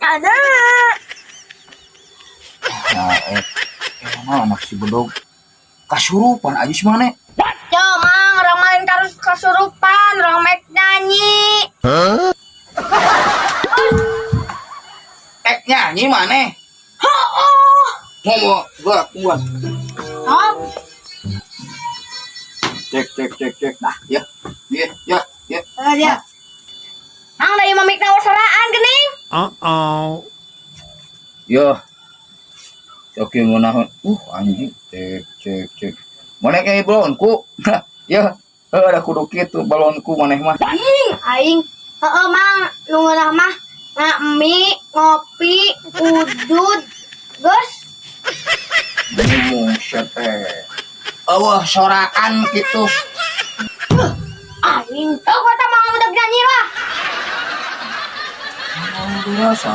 Ada. Nah, anak si bedog kasurupan aja sih mana? Yo, Mang, orang main terus kesurupan, orang main nyanyi. Nyanyi mana? Oh. Gua kuat. Oh, Cek. Nah, ya. dia. Mang dari mamik nawar soraan geuning. Yo. Oke ngunahun. Anjing. Cek. Mana kayak balonku? Ya. Ada kudu kitu balonku maneh mah. Aing. Heeh, Mang, nu ngeunah mah mie, ngopi, udud, geus. Syete. Soraan gitu. Aing. Kata Mang udah nyanyi lah. Biasa.